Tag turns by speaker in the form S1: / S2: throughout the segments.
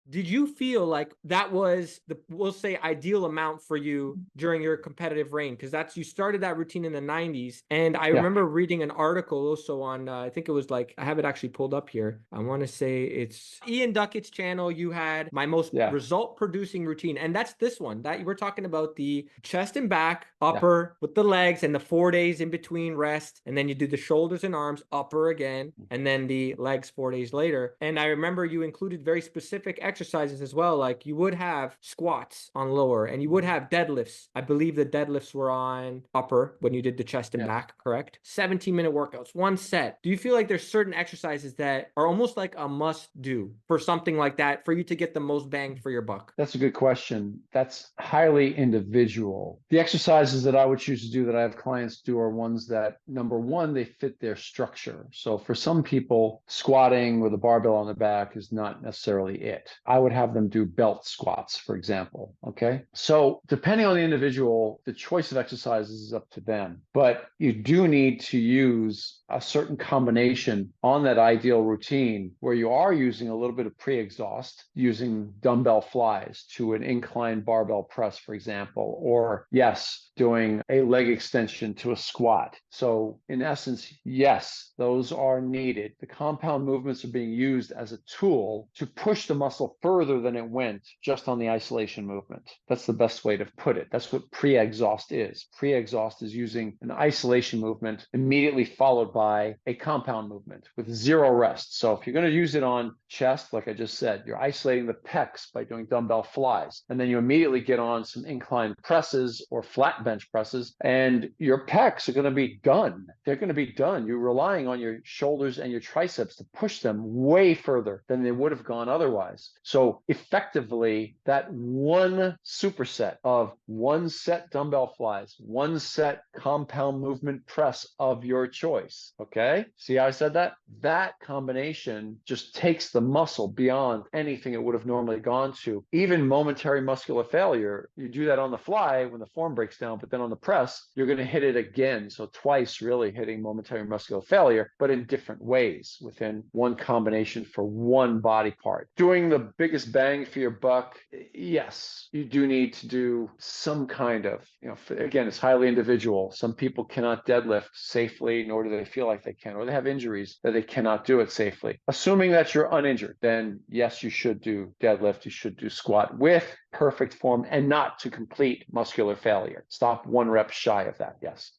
S1: Did you feel like that was the, we'll say, ideal amount for you during your competitive reign? Because you started that routine in the 90s. And I
S2: Yeah.
S1: remember reading an article also on, I think it was like, I have it actually pulled up here. I want to say it's Ian Duckett's channel. You had my most
S2: Yeah.
S1: result producing routine. And that's this one that we're talking about, the chest and back,
S2: Yeah.
S1: upper with the legs and the 4 days in between rest. And then you do the shoulders and arms, upper again, and then the legs 4 days later. And I remember you included very specific exercises as well. Like you would have squats on lower and you would have deadlifts. I believe the deadlifts were on upper when you did the chest and
S2: Yeah.
S1: back, correct? 17-minute workouts, one set. Do you feel like there's certain exercises that are almost like a must do for something like that for you to get the most bang for your buck?
S2: That's a good question. That's highly individual. The exercises that I would choose to do that I have clients do are ones that, number one, they fit their structure. So for some people, squatting with a barbell on the back is not necessarily it. I would have them do belt squats, for example. Okay. So depending on the individual, the choice of exercises is up to them. But you do need to use a certain combination on that ideal routine where you are using a little bit of pre-exhaust, using dumbbell flies to an incline barbell press, for example, or yes, doing a leg extension to a squat. So in essence, yes, those are needed. The compound movements are being used as a tool to push the muscle further than it went just on the isolation movement. That's the best way to put it. That's what pre-exhaust is. Pre-exhaust is using an isolation movement immediately followed by a compound movement with zero rest. So if you're going to use it on chest, like I just said, you're isolating the pecs by doing dumbbell flies. And then you immediately get on some incline presses or flat bench presses, and your pecs are going to be done. They're going to be done. You're relying on your shoulders and your triceps to push them way further than they would have gone otherwise. So effectively, that one superset of one set dumbbell flies, one set compound movement press of your choice. Okay. See how I said that? That combination just takes the muscle beyond anything it would have normally gone to. Even momentary muscular failure, you do that on the fly when the form breaks down, but then on the press, you're going to hit it again. So twice really hitting momentary muscular failure, but in different ways within one combination for one body part. Doing the biggest bang for your buck, yes, you do need to do some kind of, again, it's highly individual. Some people cannot deadlift safely, nor do they feel like they can, or they have injuries that they cannot do it safely. Assuming that you're uninjured, then yes, you should do deadlift, you should do squat with perfect form and not to complete muscular failure. Stop one rep shy of that, yes.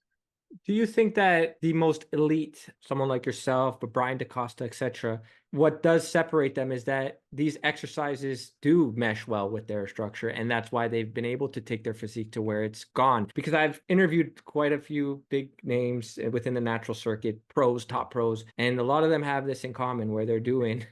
S1: Do you think that the most elite, someone like yourself, but Brian DaCosta, etc., what does separate them is that these exercises do mesh well with their structure, and that's why they've been able to take their physique to where it's gone? Because I've interviewed quite a few big names within the natural circuit, pros, top pros, and a lot of them have this in common where they're doing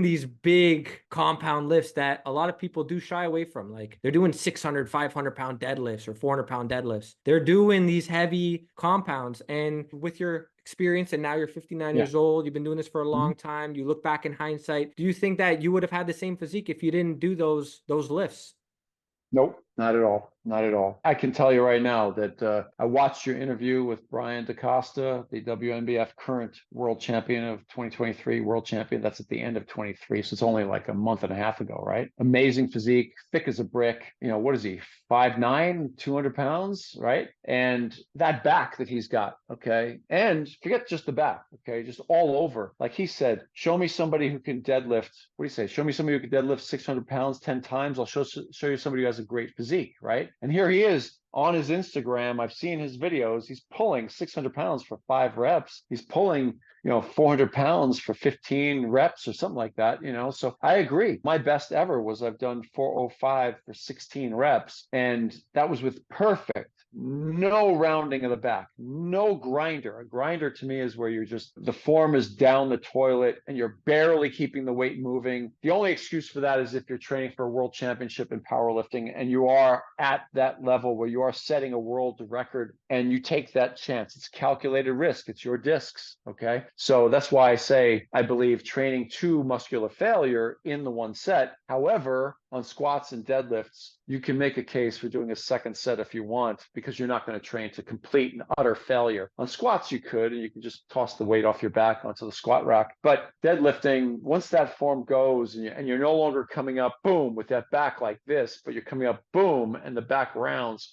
S1: these big compound lifts that a lot of people do shy away from. Like they're doing 600, 500-pound deadlifts or 400-pound deadlifts. They're doing these heavy compounds, and with your experience and now you're 59
S2: Yeah.
S1: years old, you've been doing this for a
S2: Mm-hmm.
S1: long time, you look back in hindsight, do you think that you would have had the same physique if you didn't do those lifts?
S2: Nope, not at all. Not at all. I can tell you right now that I watched your interview with Brian DaCosta, the WNBF current world champion of 2023, world champion. That's at the end of 23. So it's only like a month and a half ago, right? Amazing physique, thick as a brick. What is he? 5'9", 200 pounds, right? And that back that he's got, okay? And forget just the back, okay? Just all over. Like he said, show me somebody who can deadlift. What do you say? Show me somebody who can deadlift 600 pounds 10 times. I'll show you somebody who has a great physique, right? And here he is on his Instagram. I've seen his videos. He's pulling 600 pounds for 5 reps. He's pulling, 400 pounds for 15 reps or something like that, So I agree. My best ever was I've done 405 for 16 reps. And that was with perfect, no rounding of the back, no grinder. A grinder to me is where the form is down the toilet and you're barely keeping the weight moving. The only excuse for that is if you're training for a world championship in powerlifting and you are at that level where you are are setting a world record, and you take that chance. It's calculated risk. It's your discs. Okay. So that's why I say I believe training to muscular failure in the one set. However, on squats and deadlifts, you can make a case for doing a second set if you want, because you're not going to train to complete and utter failure. On squats, you could, and you can just toss the weight off your back onto the squat rack. But deadlifting, once that form goes and you're no longer coming up, boom, with that back like this, but you're coming up, boom, and the back rounds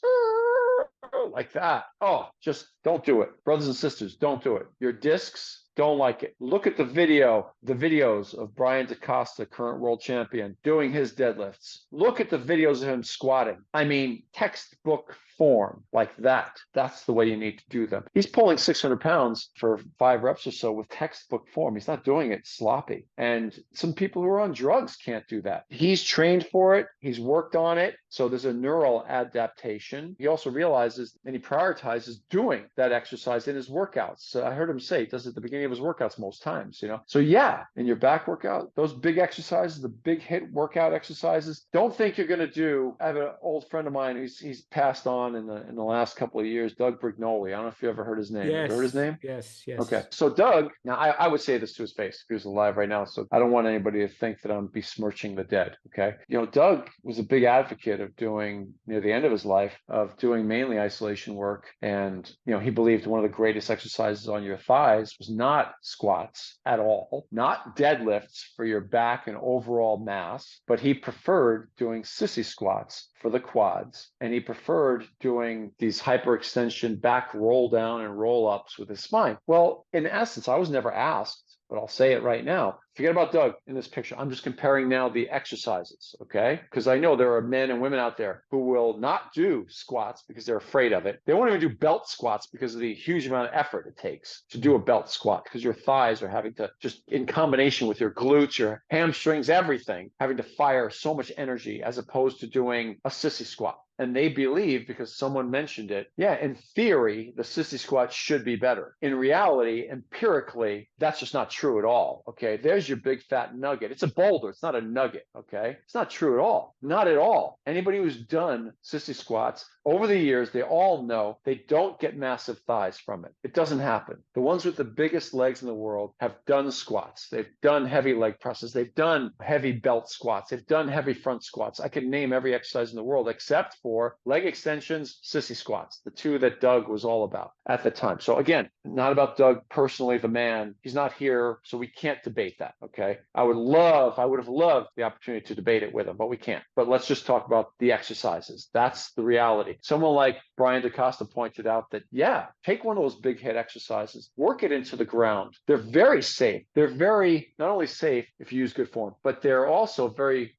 S2: like that. Oh, just don't do it. Brothers and sisters, don't do it. Your discs, don't like it. Look at the videos of Brian DaCosta, current world champion, doing his deadlifts. Look at the videos of him squatting. I mean, textbook form like that. That's the way you need to do them. He's pulling 600 pounds for 5 reps or so with textbook form. He's not doing it sloppy. And some people who are on drugs can't do that. He's trained for it. He's worked on it. So there's a neural adaptation. He also realizes and he prioritizes doing that exercise in his workouts. So I heard him say he does it at the beginning of his workouts most times, you know. So yeah, in your back workout, those big exercises, the big hit workout exercises, don't think you're going to do. I have an old friend of mine he's passed on in the last couple of years, Doug Brignoli. I don't know if you ever heard his name.
S1: Yes.
S2: Have you heard his name?
S1: Yes.
S2: Okay. So Doug, now I would say this to his face if he was alive right now. So I don't want anybody to think that I'm besmirching the dead. Okay. You know, Doug was a big advocate of doing, near the end of his life, of doing mainly isolation work. And, you know, he believed one of the greatest exercises on your thighs was not squats at all, not deadlifts for your back and overall mass, but he preferred doing sissy squats for the quads. And he preferred doing these hyperextension back roll down and roll ups with his spine. Well, in essence, I was never asked, but I'll say it right now. Forget about Doug in this picture. I'm just comparing now the exercises, okay? Because I know there are men and women out there who will not do squats because they're afraid of it. They won't even do belt squats because of the huge amount of effort it takes to do a belt squat, because your thighs are having to, just in combination with your glutes, your hamstrings, everything, having to fire so much energy as opposed to doing a sissy squat. And they believe, because someone mentioned it, yeah, in theory, the sissy squat should be better. In reality, empirically, that's just not true at all, okay? There's your big fat nugget. It's a boulder. It's not a nugget, okay? It's not true at all. Not at all. Anybody who's done sissy squats over the years, they all know they don't get massive thighs from it. It doesn't happen. The ones with the biggest legs in the world have done squats. They've done heavy leg presses. They've done heavy belt squats. They've done heavy front squats. I can name every exercise in the world except for leg extensions, sissy squats, the two that Doug was all about at the time. So again, not about Doug personally, the man. He's not here, so we can't debate that, okay? I would have loved the opportunity to debate it with him, but we can't. But let's just talk about the exercises. That's the reality. Someone like Brian DaCosta pointed out that, yeah, take one of those big hit exercises, work it into the ground. They're very safe. They're very, not only safe if you use good form, but they're also very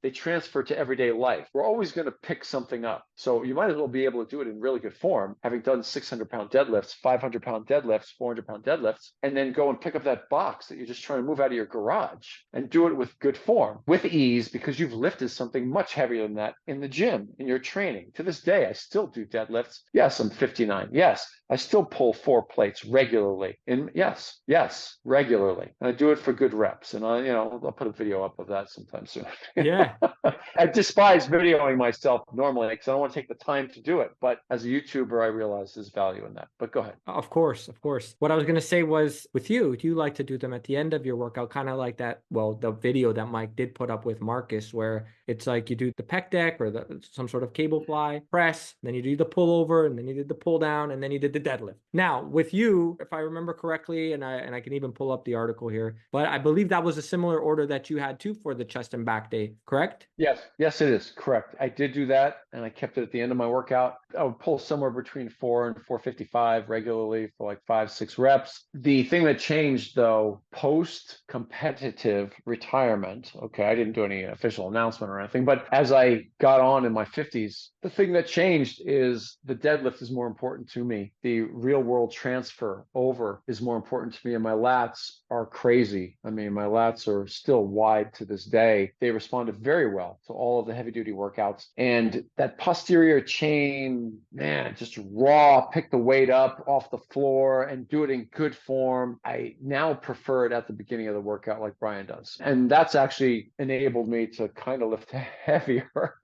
S2: they transfer to everyday life. We're always going to pick something up. So you might as well be able to do it in really good form, having done 600-pound deadlifts, 500-pound deadlifts, 400-pound deadlifts, and then go and pick up that box that you're just trying to move out of your garage and do it with good form, with ease, because you've lifted something much heavier than that in the gym, in your training. To this day, I still do deadlifts. Yes, I'm 59. Yes, I still pull 4 plates regularly. And yes, regularly. And I do it for good reps. And I'll put a video up of that sometime soon.
S1: Yeah.
S2: I despise videoing myself normally because I don't want to take the time to do it. But as a YouTuber, I realize there's value in that. But go ahead.
S1: Of course. What I was going to say was, with you, do you like to do them at the end of your workout? Kind of like that, well, the video that Mike did put up with Marcus, where it's like you do the pec deck or some sort of cable fly press, then you do the pull over, and then you did the pull down, and then you did the deadlift. Now, with you, if I remember correctly, and I can even pull up the article here, but I believe that was a similar order that you had too for the chest and back day, correct?
S2: Yes, it is correct. I did do that, and I kept it at the end of my workout. I would pull somewhere between 4 and 455 regularly for like 5-6 reps. The thing that changed, though, post-competitive retirement, okay, I didn't do any official announcement or anything, but as I got on in my 50s, the thing that changed is the deadlift is more important to me. The real world transfer over is more important to me, and my lats are crazy. I mean, my lats are still wide to this day. They responded very well to all of the heavy duty workouts. And that posterior chain, man, just raw, pick the weight up off the floor and do it in good form. I now prefer it at the beginning of the workout like Brian does. And that's actually enabled me to kind of lift heavier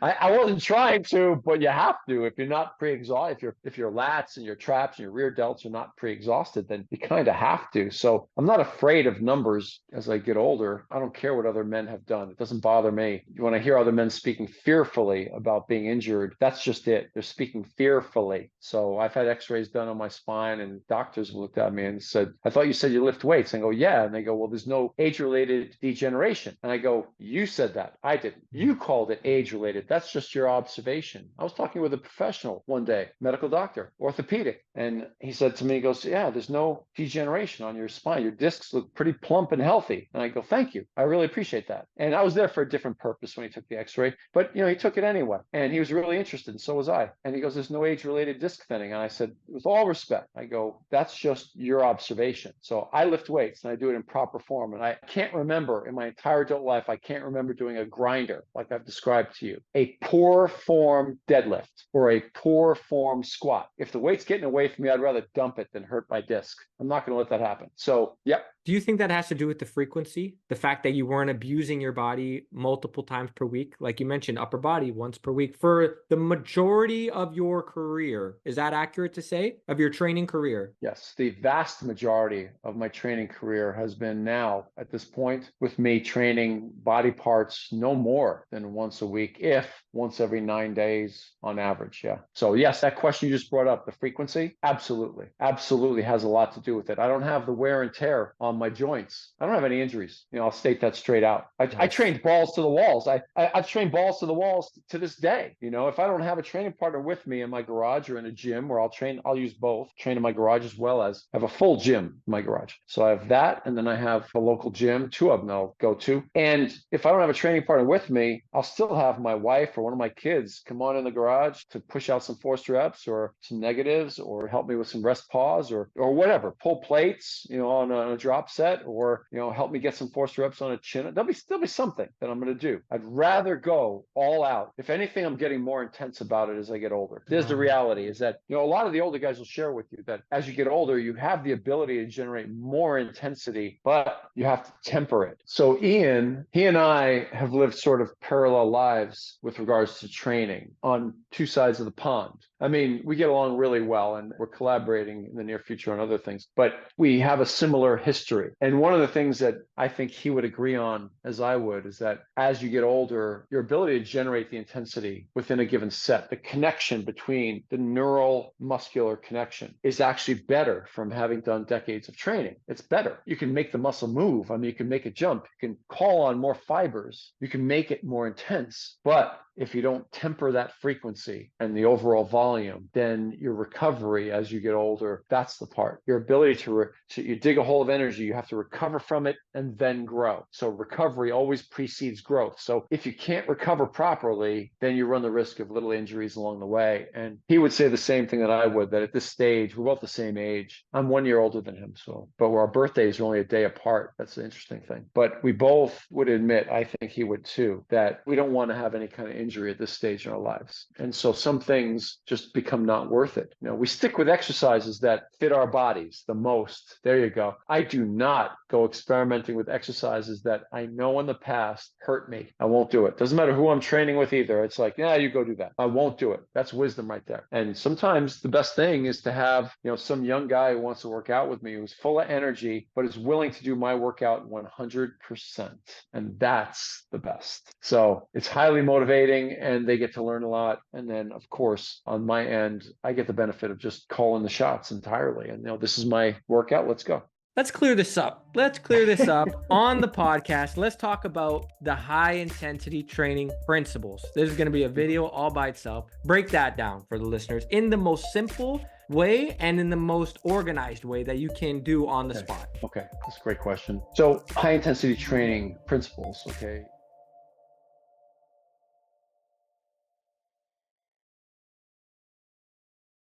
S2: I wasn't trying to, but you have to. If you're not pre-exhausted, if your lats and your traps and your rear delts are not pre-exhausted, then you kind of have to. So I'm not afraid of numbers as I get older. I don't care what other men have done. It doesn't bother me. When I hear other men speaking fearfully about being injured, that's just it. They're speaking fearfully. So I've had x-rays done on my spine, and doctors have looked at me and said, I thought you said you lift weights. And I go, yeah. And they go, well, there's no age-related degeneration. And I go, you said that. I didn't. You called it age-related. That's just your observation. I was talking with a professional one day, medical doctor, orthopedic. And he said to me, he goes, yeah, there's no degeneration on your spine. Your discs look pretty plump and healthy. And I go, thank you. I really appreciate that. And I was there for a different purpose when he took the x-ray, but he took it anyway. And he was really interested, and so was I. And he goes, there's no age-related disc thinning. And I said, with all respect, I go, that's just your observation. So I lift weights and I do it in proper form. And I can't remember in my entire adult life, I can't remember doing a grinder like I've described to you, a poor form deadlift or a poor form squat. If the weight's getting away from me, I'd rather dump it than hurt my disc. I'm not going to let that happen. So, yep.
S1: Do you think that has to do with the frequency? The fact that you weren't abusing your body multiple times per week? Like you mentioned, upper body once per week for the majority of your career. Is that accurate to say, of your training career?
S2: Yes. The vast majority of my training career has been now at this point with me training body parts no more than once a week, if once every 9 days on average. Yeah. So yes, that question you just brought up, the frequency, absolutely. Absolutely has a lot to do with it. I don't have the wear and tear on my joints. I don't have any injuries. I'll state that straight out. I trained balls to the walls. I've trained balls to the walls to this day. If I don't have a training partner with me in my garage or in a gym where I'll use both, train in my garage as well as I have a full gym in my garage. So I have that. And then I have a local gym, 2 of them that I'll go to. And if I don't have a training partner with me, I'll still have my wife or one of my kids come on in the garage to push out some forced reps or some negatives or help me with some rest pause or whatever, pull plates, on a drop set or, help me get some forced reps on a chin. There'll be something that I'm going to do. I'd rather go all out. If anything, I'm getting more intense about it as I get older. There's the reality is that, a lot of the older guys will share with you that as you get older, you have the ability to generate more intensity, but you have to temper it. So Ian, he and I have lived sort of parallel lives with regards to training on 2 sides of the pond. I mean, we get along really well and we're collaborating in the near future on other things, but we have a similar history. And one of the things that I think he would agree on, as I would, is that as you get older, your ability to generate the intensity within a given set, the connection between the neural muscular connection is actually better from having done decades of training. It's better. You can make the muscle move. I mean, you can make it jump. You can call on more fibers. You can make it more intense. But if you don't temper that frequency and the overall volume, then your recovery as you get older, that's the part. Your ability to you dig a hole of energy, you have to recover from it and then grow. So recovery always precedes growth. So if you can't recover properly, then you run the risk of little injuries along the way. And he would say the same thing that I would, that at this stage, we're both the same age. I'm 1 year older than him. But our birthdays are only a day apart. That's the interesting thing. But we both would admit, I think he would too, that we don't want to have any kind of injury at this stage in our lives. And so some things just become not worth it. We stick with exercises that fit our bodies the most. There you go. I do not go experimenting with exercises that I know in the past hurt me. I won't do it. Doesn't matter who I'm training with either. It's like, yeah, you go do that. I won't do it. That's wisdom right there. And sometimes the best thing is to have, some young guy who wants to work out with me, who's full of energy, but is willing to do my workout 100%. And that's the best. So it's highly motivating and they get to learn a lot. And then of course, on my end, I get the benefit of just calling the shots entirely. And this is my workout. Let's go.
S1: Let's clear this up. On the podcast. Let's talk about the high intensity training principles. This is going to be a video all by itself. Break that down for the listeners in the most simple way and in the most organized way that you can do on the spot.
S2: Okay, that's a great question. So high intensity training principles, okay?